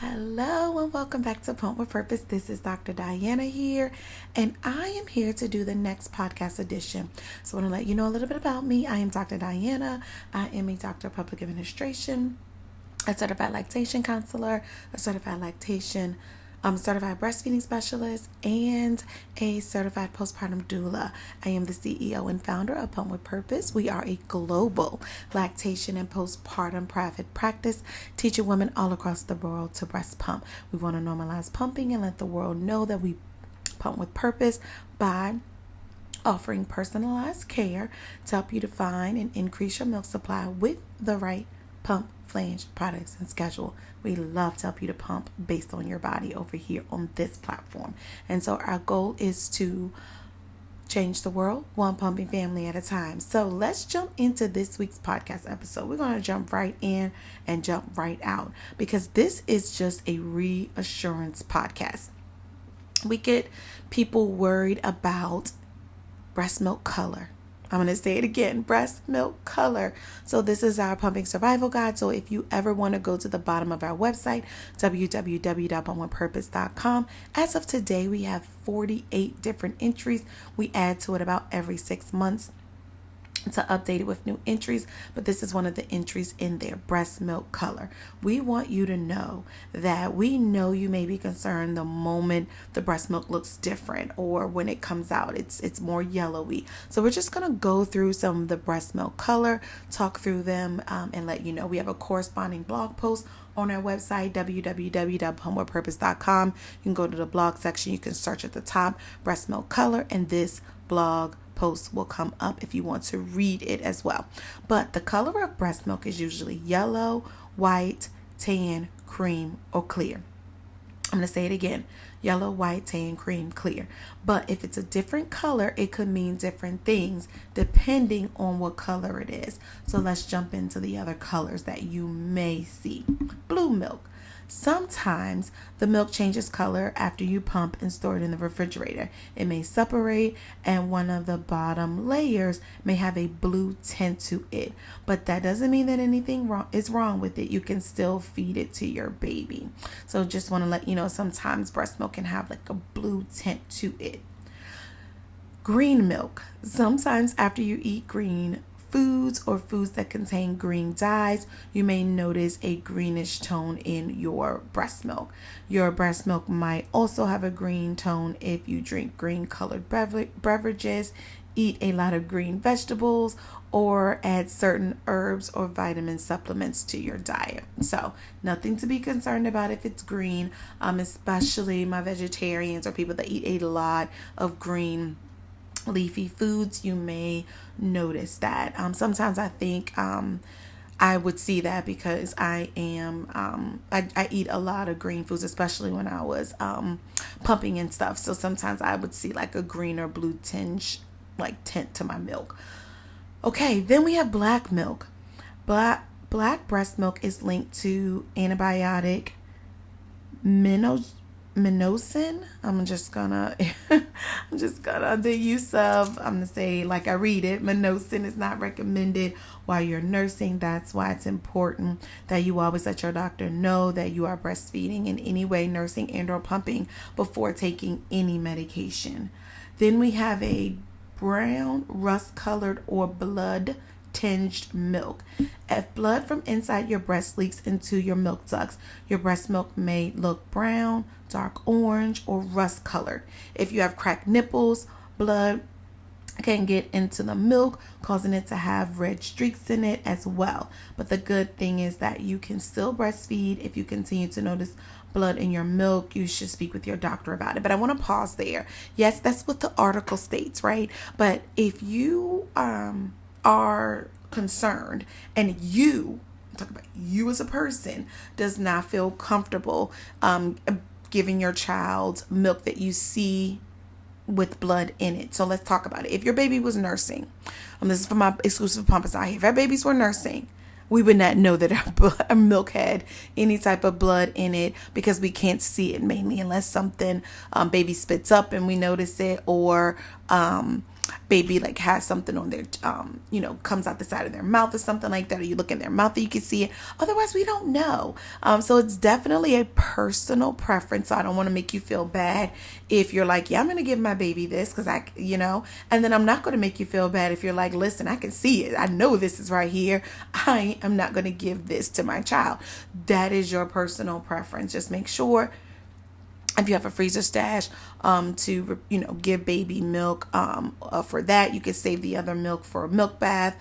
Hello and welcome back to Pump with Purpose. This is Dr. Diana here, and I am here to do the next podcast edition. So I want to let you know a little bit about me. I am Dr. Diana. I am a doctor of public administration, a certified lactation counselor, a certified certified breastfeeding specialist, and a certified postpartum doula. I am the CEO and founder of Pump with Purpose. We are a global lactation and postpartum private practice, teaching women all across the world to breast pump. We want to normalize pumping and let the world know that we pump with purpose by offering personalized care to help you define and increase your milk supply with the right pump, flange, products, and schedule. We love to help you to pump based on your body over here on this platform. And so our goal is to change the world one pumping family at a time. So let's jump into this week's podcast episode. We're going to jump right in and jump right out because this is just a reassurance podcast. We get people worried about breast milk color. I'm going to say it again, breast milk color. So this is our pumping survival guide. So if you ever want to go to the bottom of our website, www.pumpwithpurpose.com, as of today, we have 48 different entries. We add to it about every 6 months to update it with new entries, but this is one of the entries in there, breast milk color. We want you to know that we know you may be concerned the moment the breast milk looks different or when it comes out, it's more yellowy. So we're just going to go through some of the breast milk color, talk through them, and let you know. We have a corresponding blog post on our website, www.pumpwithpurpose.com. You can go to the blog section. You can search at the top, breast milk color, and this blog post will come up if you want to read it as well. But the color of breast milk is usually yellow, white, tan, cream, or clear. I'm going to say it again. Yellow, white, tan, cream, clear. But if it's a different color, it could mean different things depending on what color it is. So let's jump into the other colors that you may see. Blue milk. Sometimes the milk changes color after you pump and store it in the refrigerator. It may separate and one of the bottom layers may have a blue tint to it. But that doesn't mean that anything is wrong with it. You can still feed it to your baby. So just want to let you know sometimes breast milk can have like a blue tint to it. Green milk. Sometimes after you eat green foods or foods that contain green dyes, you may notice a greenish tone in your breast milk. Your breast milk might also have a green tone if you drink green colored beverages, eat a lot of green vegetables, or add certain herbs or vitamin supplements to your diet. So nothing to be concerned about if it's green, especially my vegetarians or people that eat a lot of green leafy foods. You may notice that. Sometimes I think I would see that because I eat a lot of green foods, especially when I was pumping and stuff. So sometimes I would see like a green or blue tint to my milk. Okay, then we have black milk. Black breast milk is linked to antibiotic minosin. I'm just gonna the use of, I'm gonna say like I read it, minosin is not recommended while you're nursing. That's why it's important that you always let your doctor know that you are breastfeeding in any way, nursing and or pumping, before taking any medication. Then we have a brown, rust colored or blood tinged milk. If blood from inside your breast leaks into your milk ducts, your breast milk may look brown, dark orange, or rust colored. If you have cracked nipples, blood can get into the milk, causing it to have red streaks in it as well. But the good thing is that you can still breastfeed. If you continue to notice blood in your milk, you should speak with your doctor about it. But I want to pause there. Yes, that's what the article states, right? But if you are concerned and you as a person does not feel comfortable giving your child milk that you see with blood in it. So let's talk about it. If your baby was nursing, this is for my exclusive pumpers out here. If our babies were nursing, we would not know that our milk had any type of blood in it because we can't see it, mainly unless something baby spits up and we notice it, or baby like has something on their, comes out the side of their mouth or something like that, or you look in their mouth and you can see it. Otherwise, we don't know. So it's definitely a personal preference. So I don't want to make you feel bad if you're like, yeah, I'm going to give my baby this because and then I'm not going to make you feel bad if you're like, listen, I can see it. I know this is right here. I am not going to give this to my child. That is your personal preference. Just make sure if you have a freezer stash, to give baby milk, for that, you could save the other milk for a milk bath.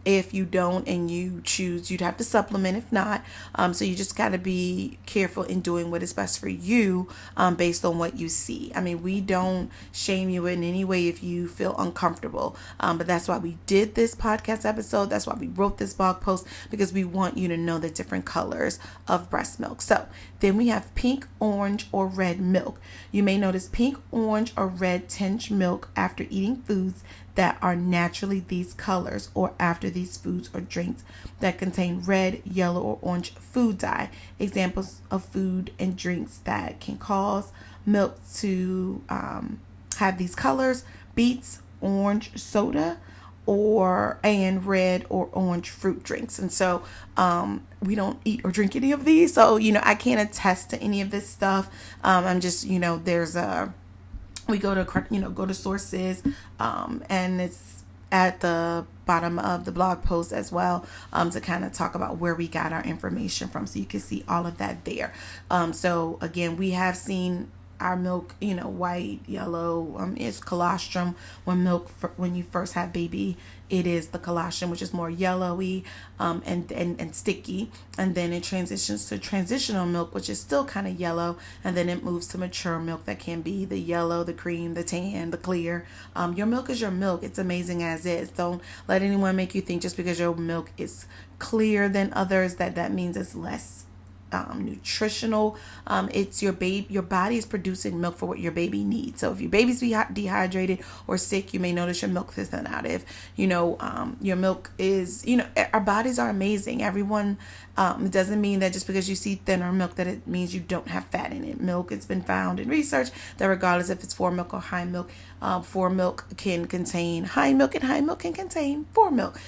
If you don't and you choose, you'd have to supplement if not. So you just got to be careful in doing what is best for you, based on what you see. I mean, we don't shame you in any way if you feel uncomfortable, but that's why we did this podcast episode. That's why we wrote this blog post, because we want you to know the different colors of breast milk. So then we have pink, orange, or red milk. You may notice pink, orange, or red tinge milk after eating foods that are naturally these colors, or after these foods or drinks that contain red, yellow, or orange food dye. Examples of food and drinks that can cause milk to have these colors: beets, orange soda, and red or orange fruit drinks. And so we don't eat or drink any of these, so I can't attest to any of this stuff. I'm just there's we go to sources, and it's at the bottom of the blog post as well, to kind of talk about where we got our information from, so you can see all of that there. So again, we have seen our milk, white, yellow, is colostrum. When you first have baby, it is the colostrum, which is more yellowy, and sticky. And then it transitions to transitional milk, which is still kind of yellow. And then it moves to mature milk that can be the yellow, the cream, the tan, the clear. Your milk is your milk. It's amazing as is. Don't let anyone make you think just because your milk is clear than others that means it's less nutritional. It's your body is producing milk for what your baby needs. So if your baby's dehydrated or sick, you may notice your milk is thin out. If your milk is, our bodies are amazing. Everyone, it doesn't mean that just because you see thinner milk that it means you don't have fat in it. Milk, it's been found in research that regardless if it's 4 milk or high milk, 4 milk can contain high milk and high milk can contain 4 milk.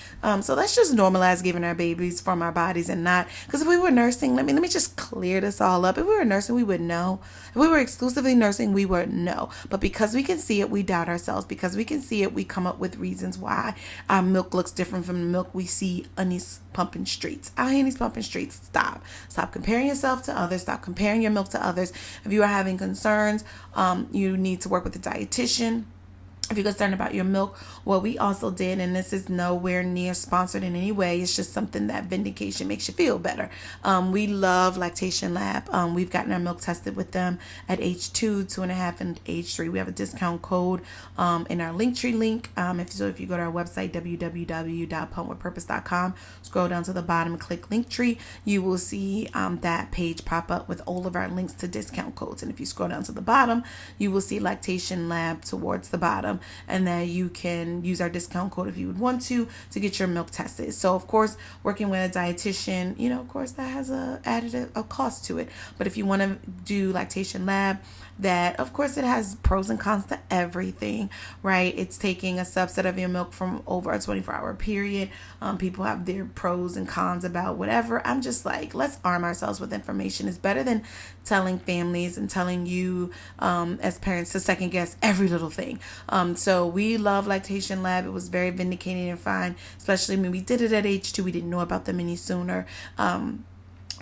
So let's just normalize giving our babies from our bodies, and not, because if we were nursing, let me just clear this all up. If we were nursing, we would know. If we were exclusively nursing, we would know. But because we can see it, we doubt ourselves. Because we can see it, we come up with reasons why our milk looks different from the milk we see on these pumping streets. Out here in these pumping streets, stop comparing yourself to others. Stop comparing your milk to others. If you are having concerns, you need to work with a dietitian. If you're concerned about your milk, what we also did, and this is nowhere near sponsored in any way, it's just something that Vindication makes you feel better. We love Lactation Lab. We've gotten our milk tested with them at age 2, 2.5, and age 3. We have a discount code in our Linktree link. If you go to our website, www.pumpwithpurpose.com, scroll down to the bottom and click Linktree, you will see that page pop up with all of our links to discount codes. And if you scroll down to the bottom, you will see Lactation Lab towards the bottom, and that you can use our discount code if you would want to get your milk tested. So of course, working with a dietitian, of course that has added a cost to it. But if you want to do Lactation Lab, that of course it has pros and cons to everything, right? It's taking a subset of your milk from over a 24-hour period. People have their pros and cons about whatever. I'm just like, let's arm ourselves with information. It's better than telling families and telling you as parents to second guess every little thing. So we love Lactation Lab. It was very vindicating and fine, especially when we did it at age 2. We didn't know about them any sooner.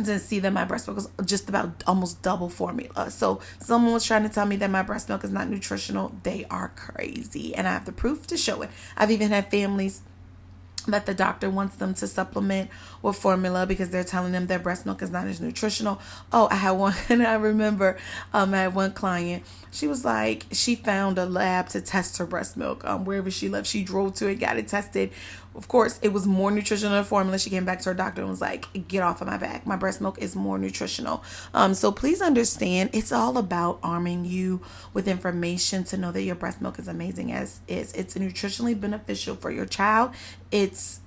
To see that my breast milk was just about almost double formula. So someone was trying to tell me that my breast milk is not nutritional. They are crazy, and I have the proof to show it. I've even had families that the doctor wants them to supplement with formula because they're telling them their breast milk is not as nutritional. Oh, I had one, and I remember I had one client. She was like, she found a lab to test her breast milk wherever she lived. She drove to it, got it tested. Of course, it was more nutritional than formula. She came back to her doctor and was like, get off of my back. My breast milk is more nutritional. So please understand, it's all about arming you with information to know that your breast milk is amazing as is. It's nutritionally beneficial for your child. It's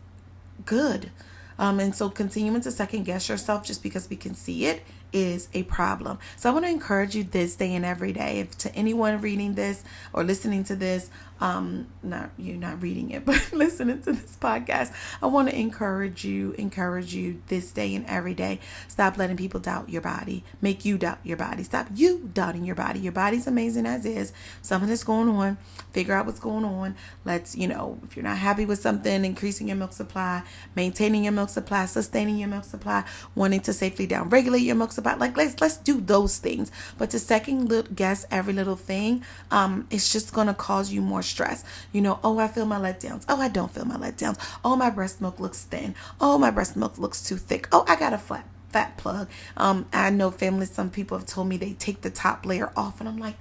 good. And so continuing to second guess yourself just because we can see it is a problem. So I want to encourage you this day and every day. If to anyone reading this or listening to this, not you not reading it, but listening to this podcast, I want to encourage you this day and every day. Stop letting people doubt your body, make you doubt your body. Stop you doubting your body. Your body's amazing as is. Something that's going on, figure out what's going on. Let's, if you're not happy with something, increasing your milk supply, maintaining your milk supply, sustaining your milk supply, wanting to safely downregulate your milk supply. Like let's do those things. But to second guess every little thing, it's just gonna cause you more stress. Oh, I feel my letdowns. Oh, I don't feel my letdowns. Oh, my breast milk looks thin. Oh, my breast milk looks too thick. Oh, I got a fat plug. I know families, some people have told me they take the top layer off, and I'm like,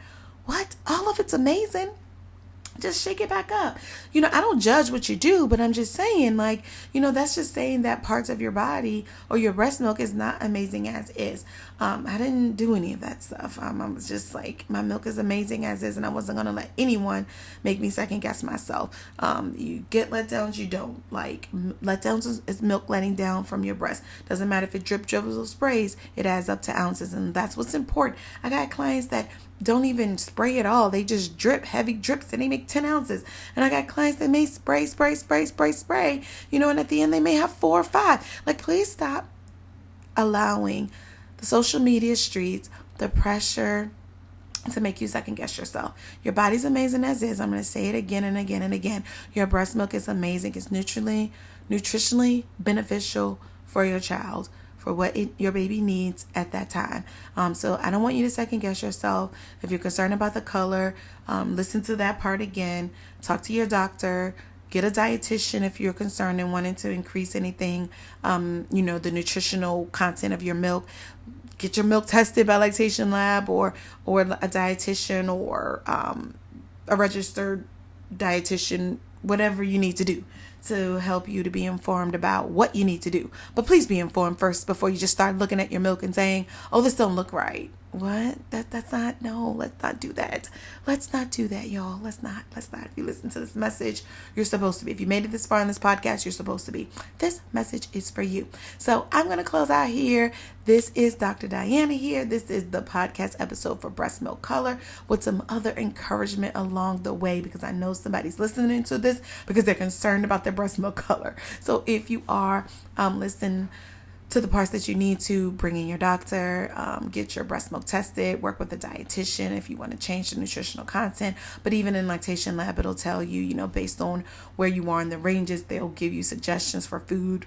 what? All of it's amazing. Just shake it back up. I don't judge what you do, but I'm just saying, that's just saying that parts of your body or your breast milk is not amazing as is. I didn't do any of that stuff. I was just like, my milk is amazing as is, and I wasn't going to let anyone make me second guess myself. You get letdowns, you don't. Letdowns is milk letting down from your breast. Doesn't matter if it dribbles or sprays, it adds up to ounces, and that's what's important. I got clients that don't even spray at all. They just drip, heavy drips, and they make 10 ounces. And I got clients that may spray, and at the end they may have 4 or 5. Please stop allowing the social media streets, the pressure to make you second guess yourself. Your body's amazing as is. I'm going to say it again and again and again. Your breast milk is amazing. It's nutritionally beneficial for your child, for what your baby needs at that time. So I don't want you to second guess yourself. If you're concerned about the color, listen to that part again. Talk to your doctor. Get a dietitian if you're concerned and wanting to increase anything, the nutritional content of your milk. Get your milk tested by Lactation Lab or a dietitian or a registered dietitian, whatever you need to do to help you to be informed about what you need to do. But please be informed first before you just start looking at your milk and saying, oh, this don't look right. What? That's not, no, let's not do that. Let's not do that, y'all. Let's not. If you listen to this message, you're supposed to be. If you made it this far in this podcast, you're supposed to be. This message is for you. So I'm going to close out here. This is Dr. Diana here. This is the podcast episode for Breastmilk Color with some other encouragement along the way, because I know somebody's listening to this because they're concerned about their breast milk color. So if you are listening to the parts that you need to, bring in your doctor, get your breast milk tested, work with a dietitian if you want to change the nutritional content. But even in Lactation Lab, it'll tell you, based on where you are in the ranges, they'll give you suggestions for food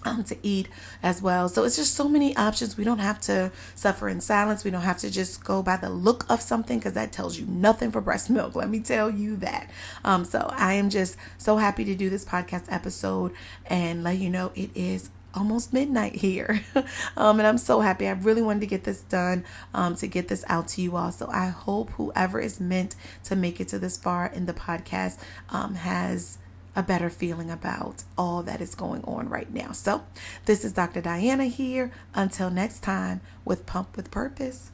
to eat as well. So it's just so many options. We don't have to suffer in silence. We don't have to just go by the look of something, because that tells you nothing for breast milk. Let me tell you that. So I am just so happy to do this podcast episode and let you know it is almost midnight here. And I'm so happy. I really wanted to get this done, to get this out to you all. So I hope whoever is meant to make it to this far in the podcast has a better feeling about all that is going on right now. So this is Dr. Diana here. Until next time, with Pump with Purpose.